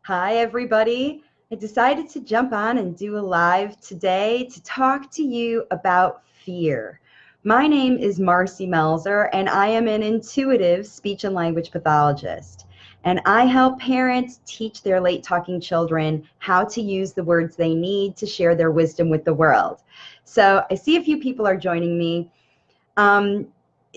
Hi, everybody. I decided to jump on and do a live today to talk to you about fear. My name is Marcy Melzer, and I am an intuitive speech and language pathologist. And I help parents teach their late talking children how to use the words they need to share their wisdom with the world. So I see a few people are joining me.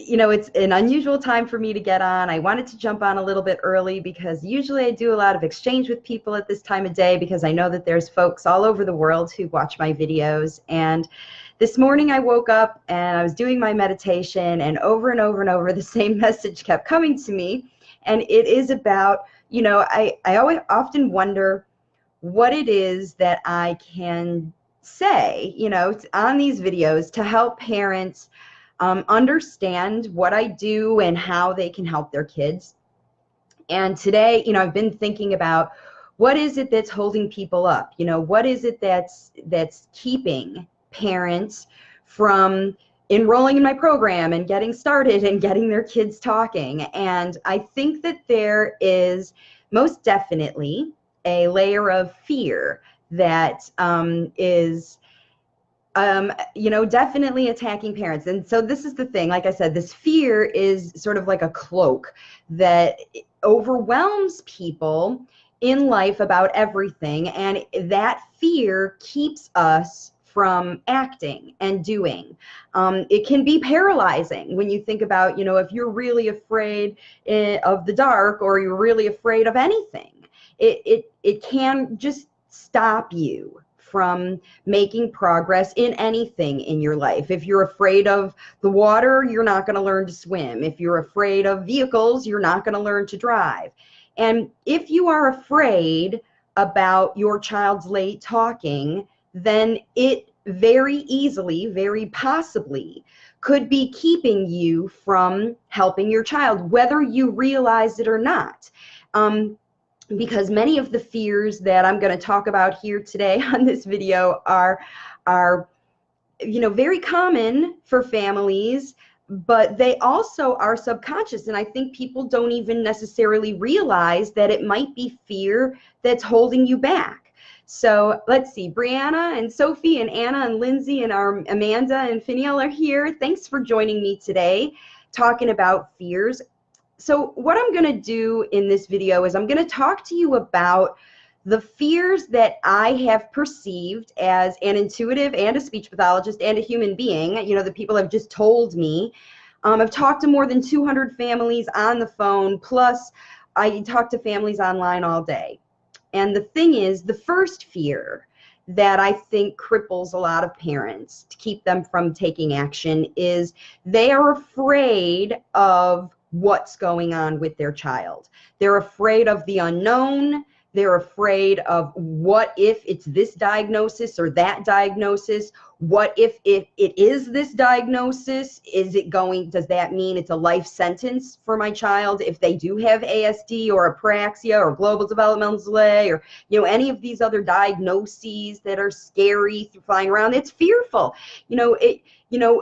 It's an unusual time for me to get on. I wanted to jump on a little bit early because usually I do a lot of exchange with people at this time of day because I know that there's folks all over the world who watch my videos. And this morning I woke up and I was doing my meditation, and over the same message kept coming to me. And it is about, I always often wonder what it is that I can say, on these videos to help parents understand what I do and how they can help their kids. And today, I've been thinking about what is it that's holding people up? What is it that's keeping parents from enrolling in my program and getting started and getting their kids talking? And I think that there is most definitely a layer of fear that is definitely attacking parents. And so this is the thing, like I said, this fear is sort of like a cloak that overwhelms people in life about everything. And that fear keeps us from acting and doing. It can be paralyzing when you think about, if you're really afraid of the dark or you're really afraid of anything, it can just stop you from making progress in anything in your life. If you're afraid of the water, you're not going to learn to swim. If you're afraid of vehicles, you're not going to learn to drive. And if you are afraid about your child's late talking, then it very easily, very possibly could be keeping you from helping your child, whether you realize it or not. Because many of the fears that I'm going to talk about here today on this video are very common for families, but they also are subconscious. And I think people don't even necessarily realize that it might be fear that's holding you back. So let's see, Brianna and Sophie and Anna and Lindsay and our Amanda and Finiel are here. Thanks for joining me today, talking about fears. So what I'm going to do in this video is I'm going to talk to you about the fears that I have perceived as an intuitive and a speech pathologist and a human being. The people have just told me. I've talked to more than 200 families on the phone, plus I talk to families online all day. And the thing is, the first fear that I think cripples a lot of parents to keep them from taking action is they are afraid of what's going on with their child. They're afraid of the unknown. They're afraid of what if it's this diagnosis or that diagnosis? What if it is this diagnosis? Does that mean it's a life sentence for my child if they do have ASD or apraxia or global developmental delay or, any of these other diagnoses that are scary flying around? It's fearful.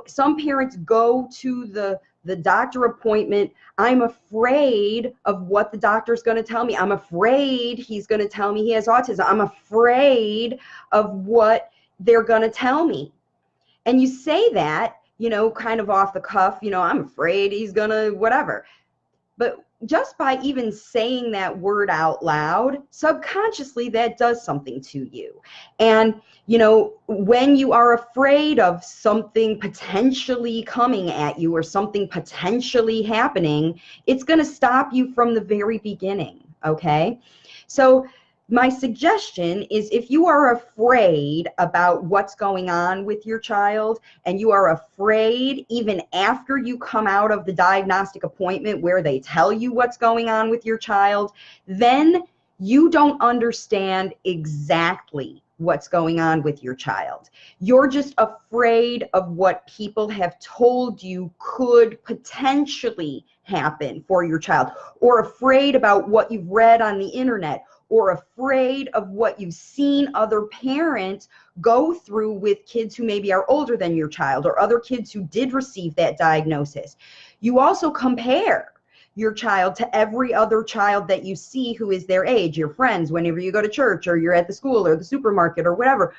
Some parents go to the doctor appointment. I'm afraid of what the doctor's going to tell me. I'm afraid he's going to tell me he has autism. I'm afraid of what they're going to tell me. And you say that, kind of off the cuff, I'm afraid he's going to whatever. But just by even saying that word out loud, subconsciously that does something to you. And, when you are afraid of something potentially coming at you or something potentially happening, it's going to stop you from the very beginning, okay? So my suggestion is if you are afraid about what's going on with your child and you are afraid even after you come out of the diagnostic appointment where they tell you what's going on with your child, then you don't understand exactly what's going on with your child. You're just afraid of what people have told you could potentially happen for your child, or afraid about what you've read on the internet, or afraid of what you've seen other parents go through with kids who maybe are older than your child or other kids who did receive that diagnosis. You also compare. your child to every other child that you see who is their age, your friends, whenever you go to church or you're at the school or the supermarket or whatever,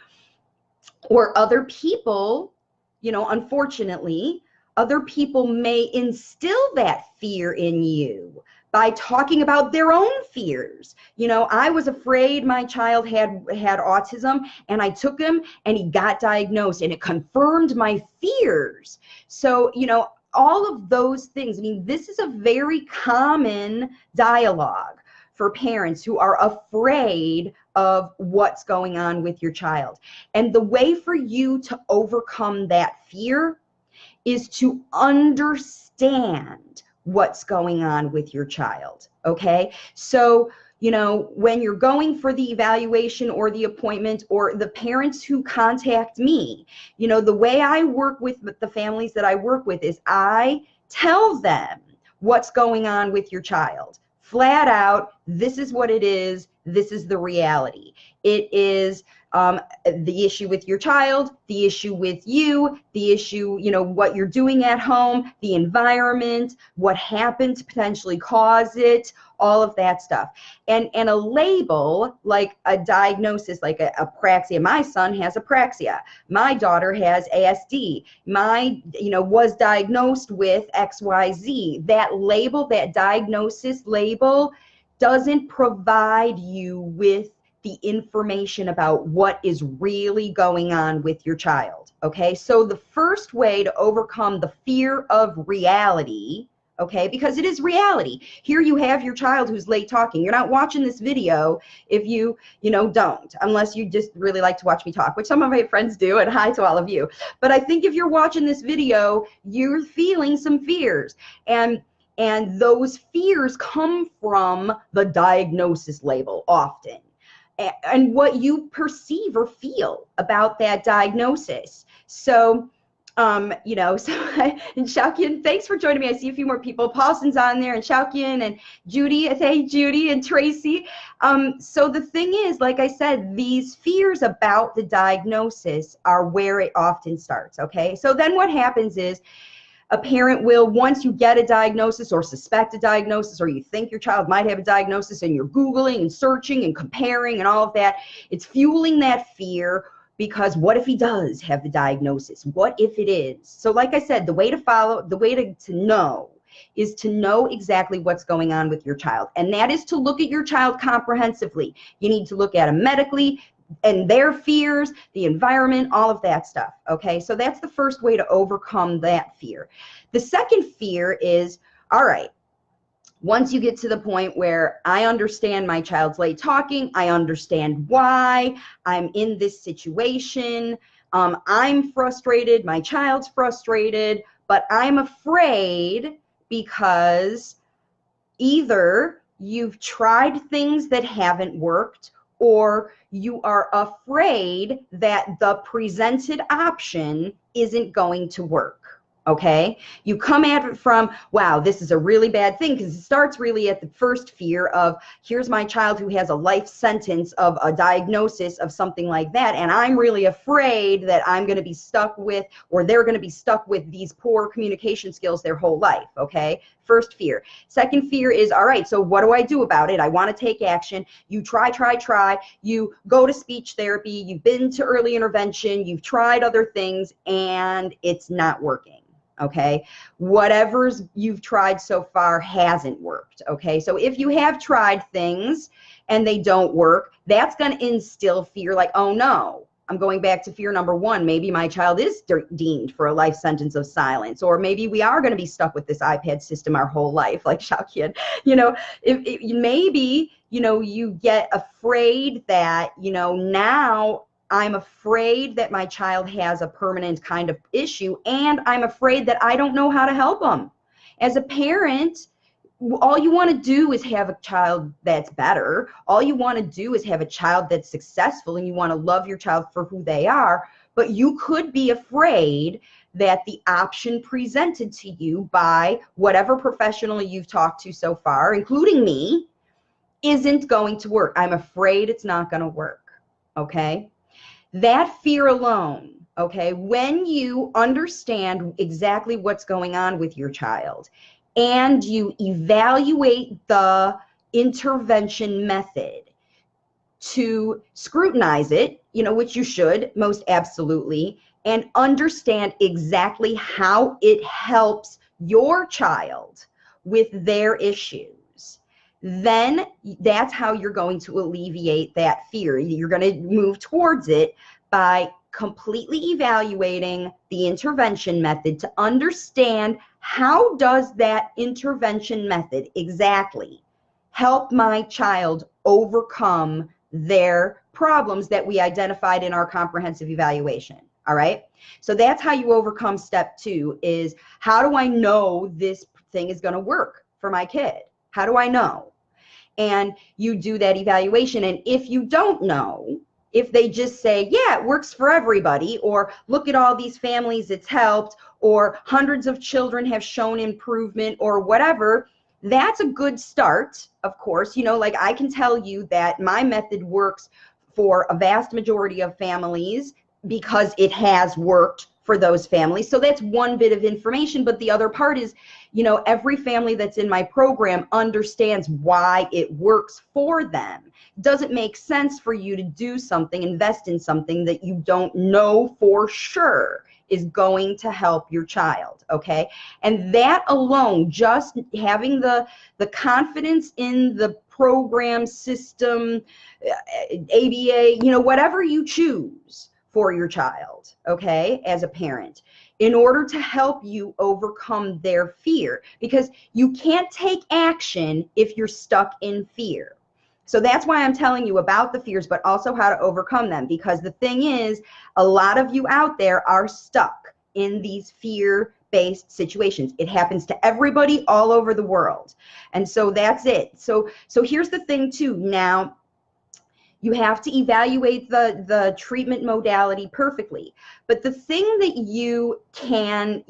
or other people, you know, unfortunately, other people may instill that fear in you by talking about their own fears. You know, I was afraid my child had autism, and I took him and he got diagnosed, and it confirmed my fears. So, you know, all of those things, I mean, this is a very common dialogue for parents who are afraid of what's going on with your child. And the way for you to overcome that fear is to understand what's going on with your child, okay? So, you know, when you're going for the evaluation or the appointment, or the parents who contact me, you know, the way I work with the families that I work with is I tell them what's going on with your child. Flat out, this is what it is. This is the reality. It is the issue with your child, the issue with you, the issue, you know, what you're doing at home, the environment, what happened to potentially cause it, all of that stuff. And a label, like a diagnosis, like apraxia. My son has apraxia. My daughter has ASD. My, you know, was diagnosed with XYZ. That label, that diagnosis label, doesn't provide you with the information about what is really going on with your child, okay? So the first way to overcome the fear of reality, okay, because it is reality. Here you have your child who's late talking. You're not watching this video if you know, don't, unless you just really like to watch me talk, which some of my friends do, and hi to all of you. But I think if you're watching this video, you're feeling some fears. And those fears come from the diagnosis label often, and what you perceive or feel about that diagnosis. So, you know, and Shaoqian, thanks for joining me. I see a few more people. Paulson's on there, and Shaoqian, and Judy, hey, Judy, and Tracy. So the thing is, like I said, these fears about the diagnosis are where it often starts, okay? So then what happens is, a parent will, once you get a diagnosis or suspect a diagnosis, or you think your child might have a diagnosis, and you're Googling and searching and comparing and all of that, it's fueling that fear, because what if he does have the diagnosis? What if it is? So like I said, the way to know is to know exactly what's going on with your child. And that is to look at your child comprehensively. You need to look at him medically, and their fears, the environment, all of that stuff, okay? So that's the first way to overcome that fear. The second fear is, all right, once you get to the point where I understand my child's late talking, I understand why I'm in this situation, I'm frustrated, my child's frustrated, but I'm afraid because either you've tried things that haven't worked, or you are afraid that the presented option isn't going to work, okay? You come at it from, wow, this is a really bad thing, because it starts really at the first fear of, here's my child who has a life sentence of a diagnosis of something like that, and I'm really afraid that I'm going to be stuck with, or they're going to be stuck with these poor communication skills their whole life, okay? First fear. Second fear is, all right, so what do I do about it? I want to take action. You try. You go to speech therapy. You've been to early intervention. You've tried other things, and it's not working, okay? Whatever's you've tried so far hasn't worked, okay? So if you have tried things and they don't work, that's going to instill fear, like, oh no, I'm going back to fear number one. Maybe my child is deemed for a life sentence of silence, or maybe we are going to be stuck with this iPad system our whole life, like Shaoqian. You know, maybe, you know, you get afraid that, you know, now I'm afraid that my child has a permanent kind of issue, and I'm afraid that I don't know how to help them. As a parent, all you want to do is have a child that's better. All you want to do is have a child that's successful, and you want to love your child for who they are. But you could be afraid that the option presented to you by whatever professional you've talked to so far, including me, isn't going to work. I'm afraid it's not going to work, okay? That fear alone, okay, when you understand exactly what's going on with your child, and you evaluate the intervention method to scrutinize it, which you should most absolutely, and understand exactly how it helps your child with their issues, then that's how you're going to alleviate that fear. You're going to move towards it by completely evaluating the intervention method to understand how does that intervention method exactly help my child overcome their problems that we identified in our comprehensive evaluation. All right. So that's how you overcome step 2 is, how do I know this thing is going to work for my kid? How do I know? And you do that evaluation. And if you don't know, if they just say, yeah, it works for everybody, or look at all these families it's helped, or hundreds of children have shown improvement, or whatever, that's a good start, of course. Like I can tell you that my method works for a vast majority of families because it has worked for those families. So that's one bit of information. But the other part is, every family that's in my program understands why it works for them. It doesn't make sense for you to do something, invest in something that you don't know for sure is going to help your child, okay? And that alone, just having the confidence in the program, system, ABA, whatever you choose for your child, okay, as a parent, in order to help you overcome their fear, because you can't take action if you're stuck in fear. So that's why I'm telling you about the fears, but also how to overcome them. Because the thing is, a lot of you out there are stuck in these fear-based situations. It happens to everybody all over the world. And so that's it. So here's the thing too. Now, you have to evaluate the treatment modality perfectly. But the thing that you can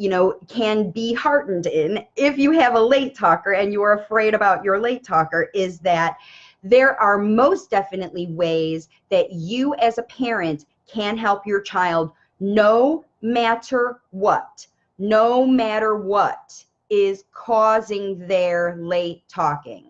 be heartened in if you have a LateTalker and you're afraid about your LateTalker is that there are most definitely ways that you as a parent can help your child no matter what is causing their late talking.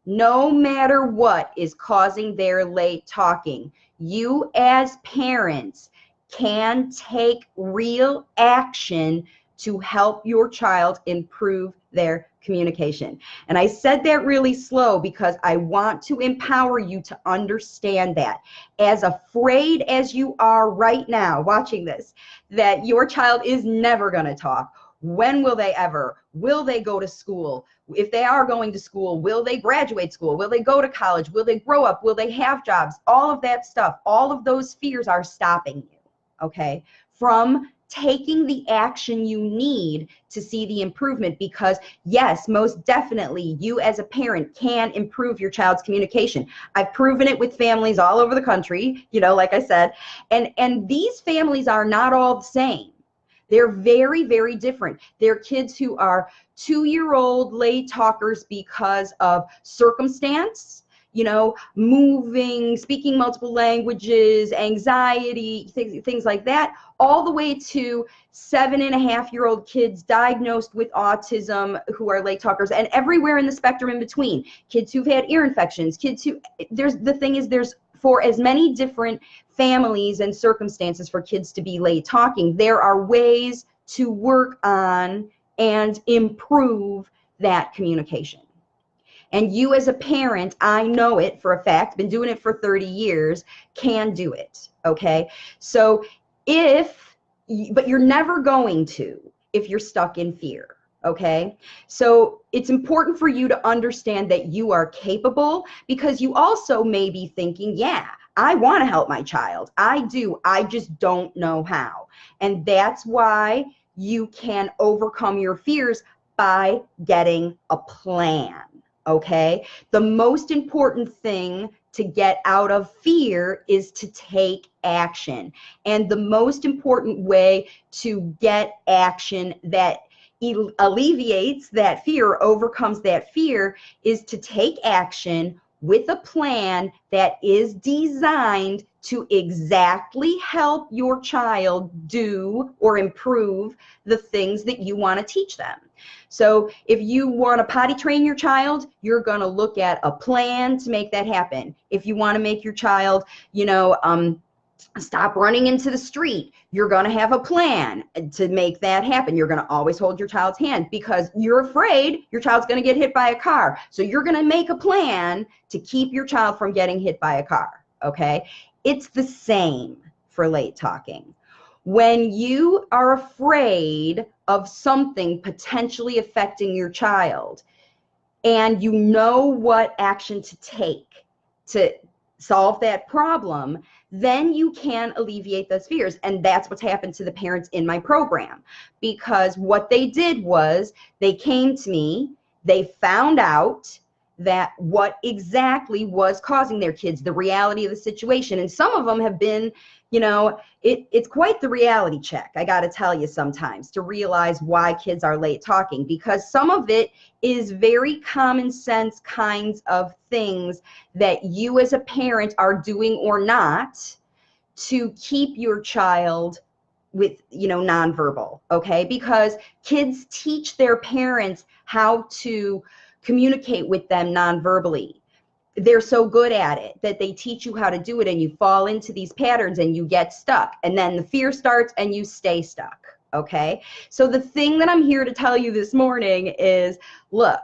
No matter what is causing their late talking, you as parents can take real action to help your child improve their communication. And I said that really slow because I want to empower you to understand that. As afraid as you are right now watching this, that your child is never going to talk. When will they ever? Will they go to school? If they are going to school, will they graduate school? Will they go to college? Will they grow up? Will they have jobs? All of that stuff, all of those fears are stopping you, okay, from taking the action you need to see the improvement. Because yes, most definitely you as a parent can improve your child's communication. I've proven it with families all over the country, like I said, and these families are not all the same. They're very, very different. They're kids who are 2-year-old late talkers because of circumstance, moving, speaking multiple languages, anxiety, things like that, all the way to 7.5-year-old kids diagnosed with autism who are late talkers, and everywhere in the spectrum in between. Kids who've had ear infections, there's for as many different families and circumstances for kids to be late talking, there are ways to work on and improve that communication. And you as a parent, I know it for a fact, been doing it for 30 years, can do it, okay? So but you're never going to if you're stuck in fear, okay? So it's important for you to understand that you are capable, because you also may be thinking, yeah, I want to help my child. I do. I just don't know how. And that's why you can overcome your fears by getting a plan, okay? The most important thing to get out of fear is to take action. And the most important way to get action that alleviates that fear, overcomes that fear, is to take action with a plan that is designed to exactly help your child do or improve the things that you want to teach them. So if you want to potty train your child, you're going to look at a plan to make that happen. If you want to make your child, stop running into the street, you're going to have a plan to make that happen. You're going to always hold your child's hand because you're afraid your child's going to get hit by a car. So you're going to make a plan to keep your child from getting hit by a car, okay? It's the same for late talking. When you are afraid of something potentially affecting your child and you know what action to take to solve that problem, then you can alleviate those fears. And that's what's happened to the parents in my program, because what they did was they came to me, they found out that what exactly was causing their kids, the reality of the situation. And some of them have been, it's quite the reality check, I got to tell you, sometimes, to realize why kids are late talking, because some of it is very common sense kinds of things that you as a parent are doing or not to keep your child with, nonverbal, okay? Because kids teach their parents how to communicate with them nonverbally. They're so good at it that they teach you how to do it, and you fall into these patterns and you get stuck, and then the fear starts and you stay stuck, okay? So the thing that I'm here to tell you this morning is, look,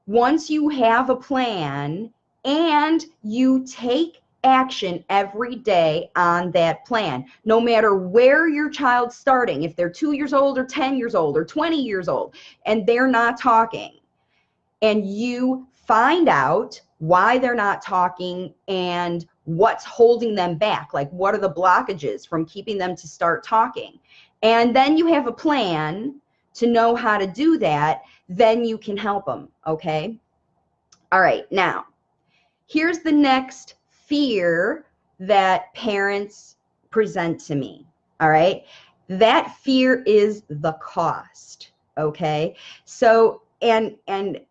once you have a plan and you take action every day on that plan, no matter where your child's starting, if they're 2 years old or 10 years old or 20 years old and they're not talking, and you find out why they're not talking and what's holding them back, like what are the blockages from keeping them to start talking, and then you have a plan to know how to do that, then you can help them, okay? All right, now, here's the next fear that parents present to me, all right? That fear is the cost, okay? So, and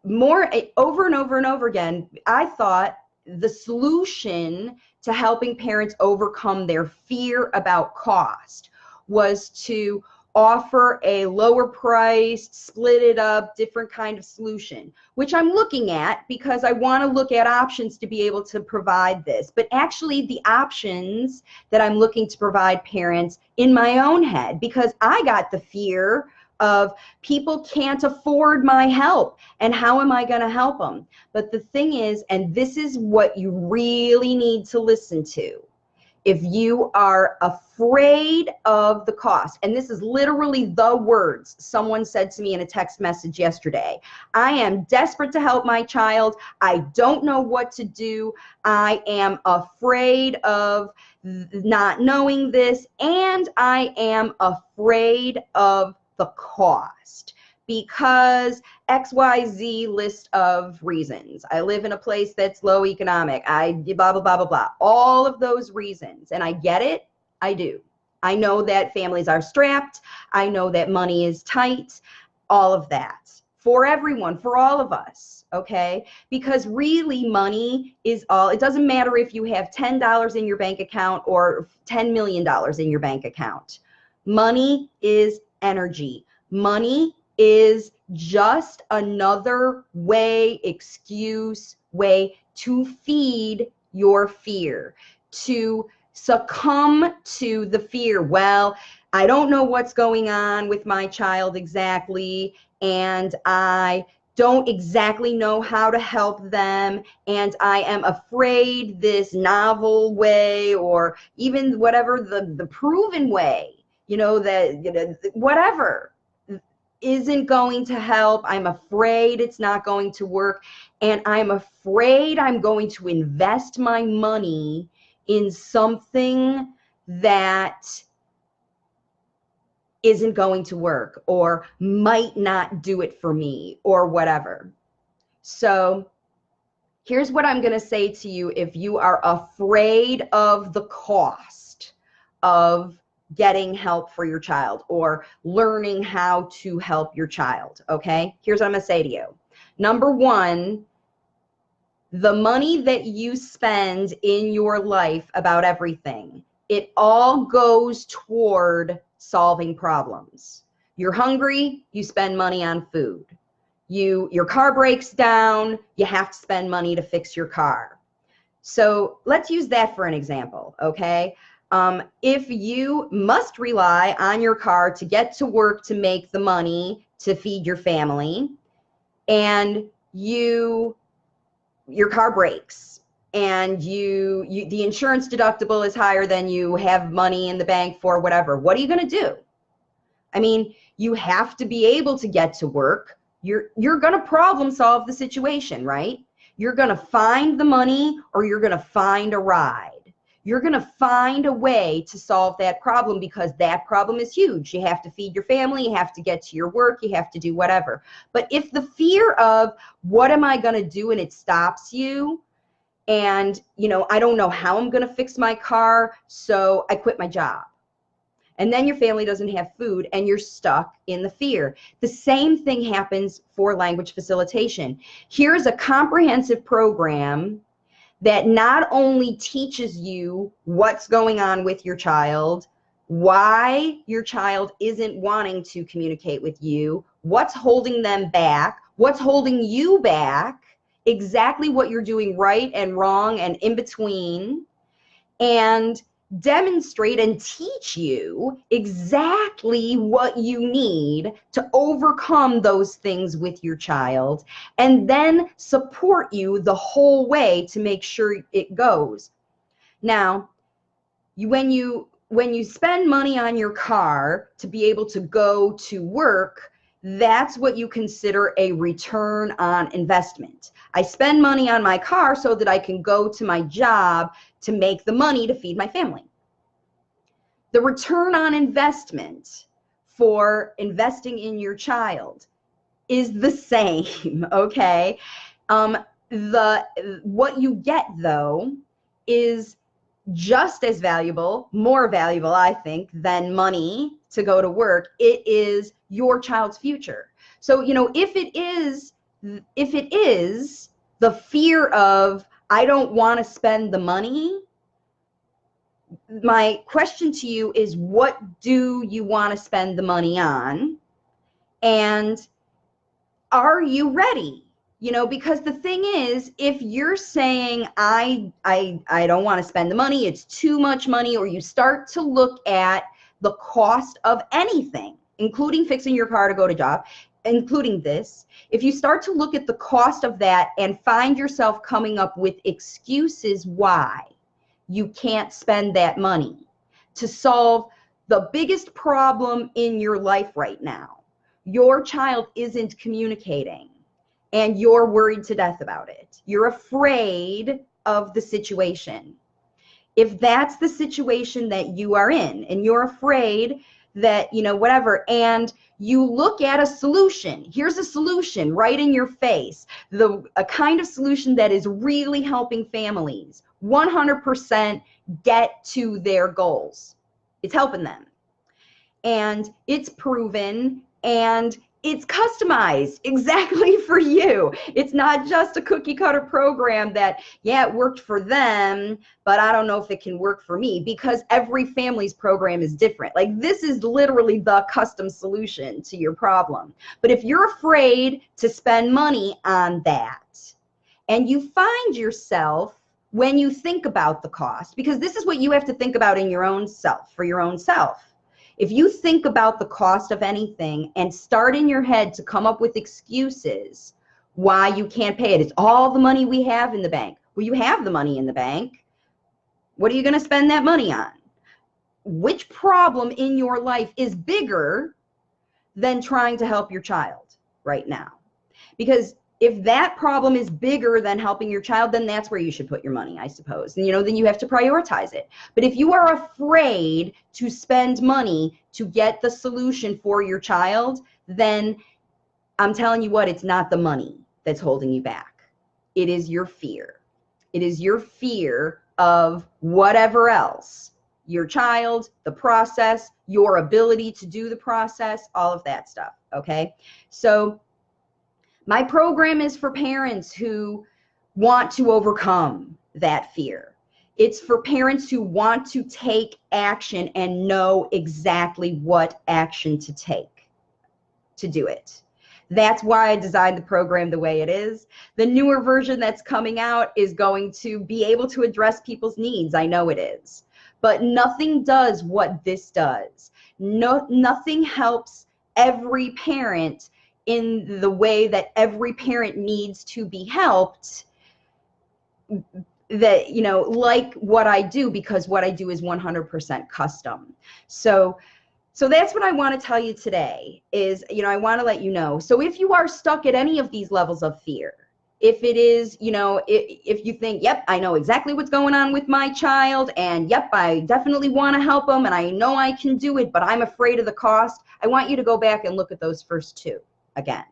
more, over and over and over again, I thought the solution to helping parents overcome their fear about cost was to offer a lower price, split it up, different kind of solution, which I'm looking at because I want to look at options to be able to provide this. But actually the options that I'm looking to provide parents in my own head, because I got the fear of people can't afford my help and how am I going to help them? But the thing is, and this is what you really need to listen to, if you are afraid of the cost, and this is literally the words someone said to me in a text message yesterday, I am desperate to help my child. I don't know what to do. I am afraid of not knowing this, and I am afraid of the cost because XYZ list of reasons. I live in a place that's low economic. I blah, blah, blah, blah, blah. All of those reasons. And I get it. I do. I know that families are strapped. I know that money is tight. All of that. For everyone, for all of us. Okay? Because really money is all. It doesn't matter if you have $10 in your bank account or $10 million in your bank account. Money is energy. Money is just another excuse way to feed your fear, to succumb to the fear. Well, I don't know what's going on with my child exactly, and I don't exactly know how to help them, and I am afraid this novel way or even whatever the proven way, whatever, isn't going to help. I'm afraid it's not going to work, and I'm afraid I'm going to invest my money in something that isn't going to work or might not do it for me or whatever. So here's what I'm going to say to you if you are afraid of the cost of getting help for your child or learning how to help your child, okay? Here's what I'm going to say to you. Number one, the money that you spend in your life about everything, it all goes toward solving problems. You're hungry, you spend money on food. Your car breaks down, you have to spend money to fix your car. So let's use that for an example, okay? If you must rely on your car to get to work to make the money to feed your family, and your car breaks, and the insurance deductible is higher than you have money in the bank for, whatever, what are you going to do? I mean, you have to be able to get to work. You're going to problem solve the situation, right? You're going to find the money, or you're going to find a ride. You're going to find a way to solve that problem, because that problem is huge. You have to feed your family, you have to get to your work, you have to do whatever. But if the fear of what am I going to do, and it stops you, and I don't know how I'm going to fix my car, so I quit my job. And then your family doesn't have food, and you're stuck in the fear. The same thing happens for language facilitation. Here's a comprehensive program that not only teaches you what's going on with your child, why your child isn't wanting to communicate with you, what's holding them back, what's holding you back, exactly what you're doing right and wrong and in between, and demonstrate and teach you exactly what you need to overcome those things with your child, and then support you the whole way to make sure it goes. Now, when you spend money on your car to be able to go to work, that's what you consider a return on investment. I spend money on my car so that I can go to my job to make the money to feed my family. The return on investment for investing in your child is the same, okay? What you get, though, is just as valuable, more valuable, I think, than money to go to work. It is your child's future. So, if it is the fear of, I don't want to spend the money, my question to you is, what do you want to spend the money on? And are you ready? Because the thing is, if you're saying, I don't want to spend the money, it's too much money, or you start to look at the cost of anything, including fixing your car to go to job, including this, if you start to look at the cost of that and find yourself coming up with excuses why you can't spend that money to solve the biggest problem in your life right now, your child isn't communicating, and you're worried to death about it. You're afraid of the situation. If that's the situation that you are in, and you're afraid that, whatever, and you look at a solution, here's a solution right in your face, a kind of solution that is really helping families 100% get to their goals. It's helping them. And it's proven, and it's customized exactly for you. It's not just a cookie cutter program that, yeah, it worked for them, but I don't know if it can work for me, because every family's program is different. Like, this is literally the custom solution to your problem. But if you're afraid to spend money on that, and you find yourself, when you think about the cost, because this is what you have to think about in your own self, for your own self. If you think about the cost of anything and start in your head to come up with excuses why you can't pay it, it's all the money we have in the bank. Well, you have the money in the bank. What are you going to spend that money on? Which problem in your life is bigger than trying to help your child right now? Because if that problem is bigger than helping your child, then that's where you should put your money, I suppose. And, then you have to prioritize it. But if you are afraid to spend money to get the solution for your child, then I'm telling you what, it's not the money that's holding you back. It is your fear. It is your fear of whatever else, your child, the process, your ability to do the process, all of that stuff, okay? So my program is for parents who want to overcome that fear. It's for parents who want to take action and know exactly what action to take. to do it. That's why I designed the program the way it is. The newer version that's coming out is going to be able to address people's needs. I know it is. But nothing does what this does. Nothing helps every parent in the way that every parent needs to be helped, that, you know, like what I do, because what I do is 100% custom. So that's what I want to tell you today is, you know, I want to let you know. So if you are stuck at any of these levels of fear, if it is, you know, if you think, yep, I know exactly what's going on with my child, and yep, I definitely want to help them, and I know I can do it, but I'm afraid of the cost, I want you to go back and look at those first two again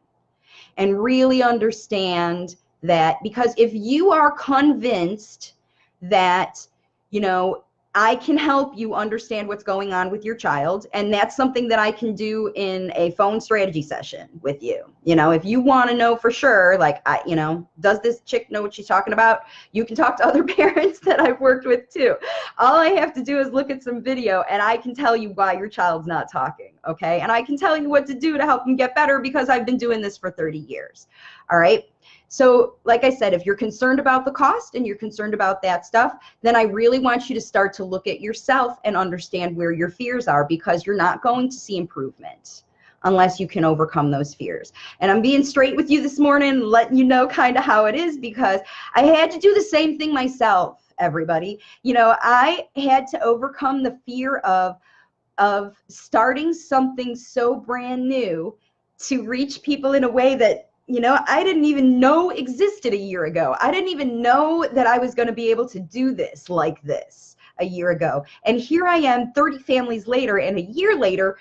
and really understand that, because if you are convinced that, you know, I can help you understand what's going on with your child, and that's something that I can do in a phone strategy session with you. You know, if you want to know for sure, like, you know, does this chick know what she's talking about? You can talk to other parents that I've worked with too. All I have to do is look at some video, and I can tell you why your child's not talking, okay? And I can tell you what to do to help them get better, because I've been doing this for 30 years, all right? So like I said, if you're concerned about the cost and you're concerned about that stuff, then I really want you to start to look at yourself and understand where your fears are, because you're not going to see improvement unless you can overcome those fears. And I'm being straight with you this morning, letting you know kind of how it is, because I had to do the same thing myself, everybody. You know, I had to overcome the fear of starting something so brand new to reach people in a way that, you know, I didn't even know existed a year ago. I didn't even know that I was going to be able to do this like this a year ago. And here I am 30 families later, and a year later,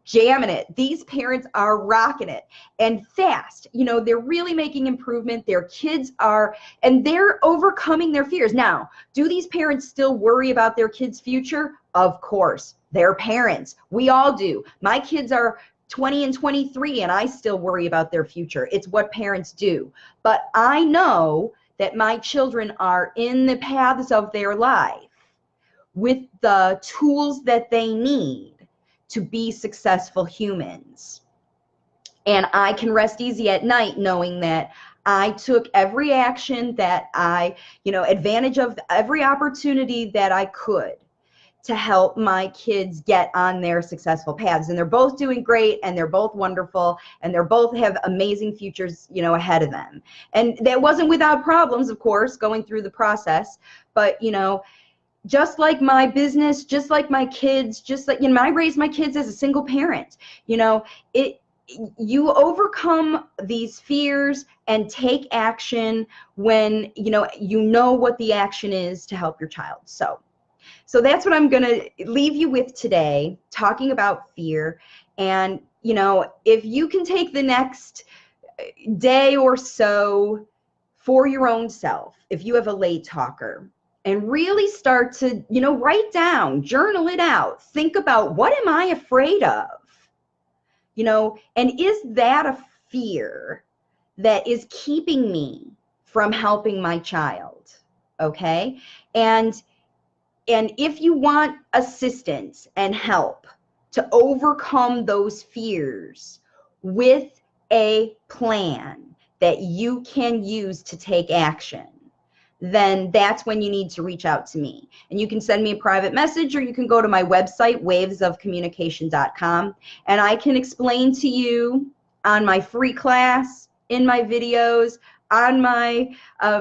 jamming it. These parents are rocking it, and fast. You know, they're really making improvement. Their kids are, and they're overcoming their fears. Now, do these parents still worry about their kids' future? Of course. They're parents. We all do. My kids are 20 and 23, and I still worry about their future. It's what parents do. But I know that my children are in the paths of their life with the tools that they need to be successful humans. And I can rest easy at night knowing that I took every action that I, you know, advantage of every opportunity that I could to help my kids get on their successful paths. And they're both doing great, and they're both wonderful, and they're both have amazing futures, you know, ahead of them. And that wasn't without problems, of course, going through the process. But, you know, just like my business, just like my kids, just like, you know, I raised my kids as a single parent. You know, you overcome these fears and take action when, you know what the action is to help your child. So that's what I'm going to leave you with today, talking about fear. And, you know, if you can take the next day or so for your own self, if you have a LateTalker, and really start to, you know, write down, journal it out, think about, what am I afraid of? You know, and is that a fear that is keeping me from helping my child? Okay. And if you want assistance and help to overcome those fears with a plan that you can use to take action, then that's when you need to reach out to me. And you can send me a private message, or you can go to my website, wavesofcommunication.com, and I can explain to you on my free class, in my videos, on my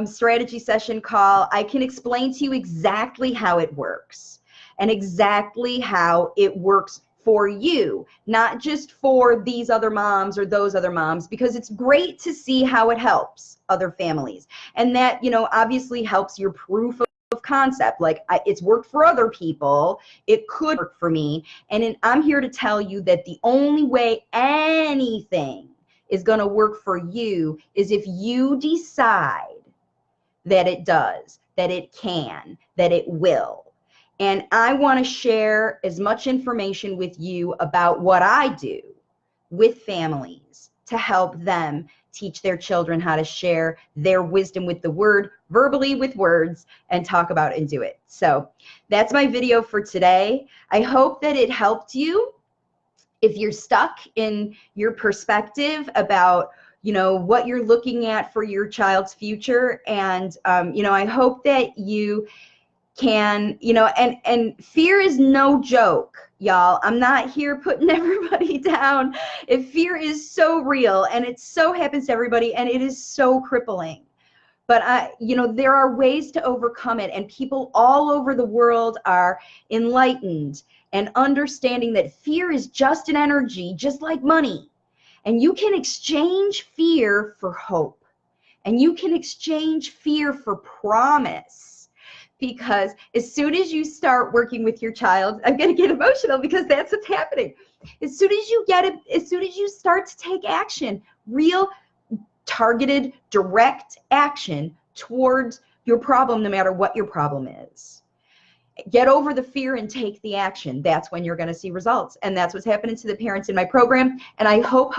strategy session call, I can explain to you exactly how it works, and exactly how it works for you, not just for these other moms or those other moms, because it's great to see how it helps other families. And that, you know, obviously helps your proof of concept. Like, it's worked for other people, it could work for me. And I'm here to tell you that the only way anything is going to work for you is if you decide that it does, that it can, that it will. And I want to share as much information with you about what I do with families to help them teach their children how to share their wisdom with the word, verbally with words, and talk about it and do it. So that's my video for today. I hope that it helped you. If you're stuck in your perspective about, what you're looking at for your child's future, and, I hope that you can, and fear is no joke, y'all. I'm not here putting everybody down. If fear is so real, and it so happens to everybody, and it is so crippling. But there are ways to overcome it, and people all over the world are enlightened and understanding that fear is just an energy, just like money. And you can exchange fear for hope. And you can exchange fear for promise. Because as soon as you start working with your child, I'm going to get emotional because that's what's happening. As soon as you start to take action, real targeted, direct action towards your problem, no matter what your problem is. Get over the fear and take the action. That's when you're going to see results. And that's what's happening to the parents in my program. And I hope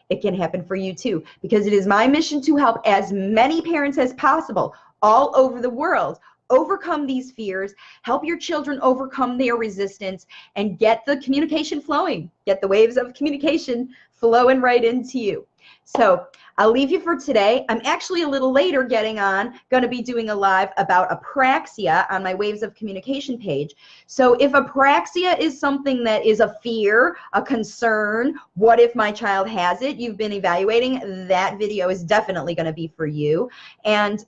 it can happen for you too, because it is my mission to help as many parents as possible all over the world overcome these fears, help your children overcome their resistance, and get the communication flowing, get the waves of communication flowing right into you. So I'll leave you for today. I'm actually a little later going to be doing a live about apraxia on my Waves of Communication page. So if apraxia is something that is a fear, a concern, what if my child has it, you've been evaluating, that video is definitely going to be for you. And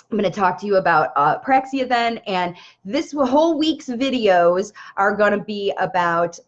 I'm going to talk to you about apraxia then, and this whole week's videos are going to be about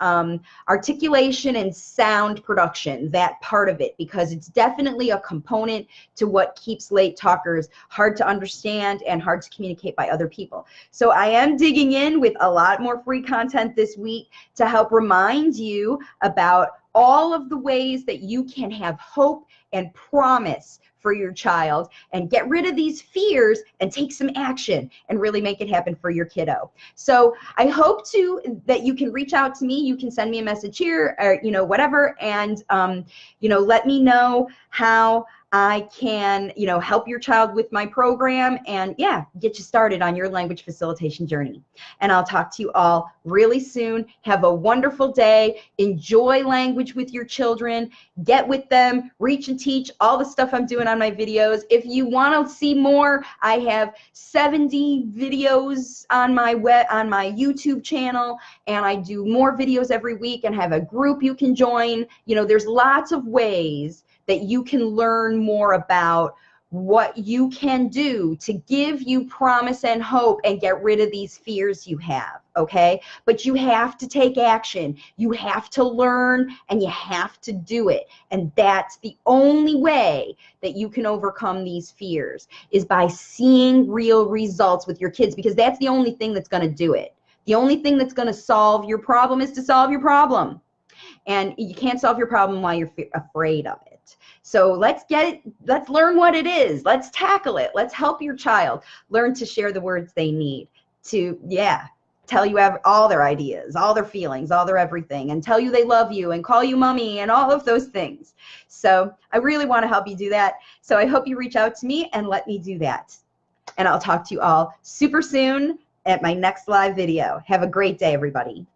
articulation and sound production, that part of it, because it's definitely a component to what keeps late talkers hard to understand and hard to communicate by other people. So I am digging in with a lot more free content this week to help remind you about all of the ways that you can have hope and promise for your child, and get rid of these fears and take some action and really make it happen for your kiddo. So I hope that you can reach out to me. You can send me a message here, or whatever, and let me know how I can help your child with my program, and get you started on your language facilitation journey. And I'll talk to you all really soon. Have a wonderful day. Enjoy language with your children. Get with them, reach and teach, all the stuff I'm doing on my videos. If you want to see more, I have 70 videos on my YouTube channel, and I do more videos every week and have a group you can join. There's lots of ways that you can learn more about what you can do to give you promise and hope and get rid of these fears you have, okay? But you have to take action. You have to learn, and you have to do it. And that's the only way that you can overcome these fears, is by seeing real results with your kids, because that's the only thing that's going to do it. The only thing that's going to solve your problem is to solve your problem. And you can't solve your problem while you're afraid of it. So let's learn what it is. Let's tackle it. Let's help your child learn to share the words they need to, tell you all their ideas, all their feelings, all their everything, and tell you they love you and call you mommy and all of those things. So I really want to help you do that. So I hope you reach out to me and let me do that. And I'll talk to you all super soon at my next live video. Have a great day, everybody.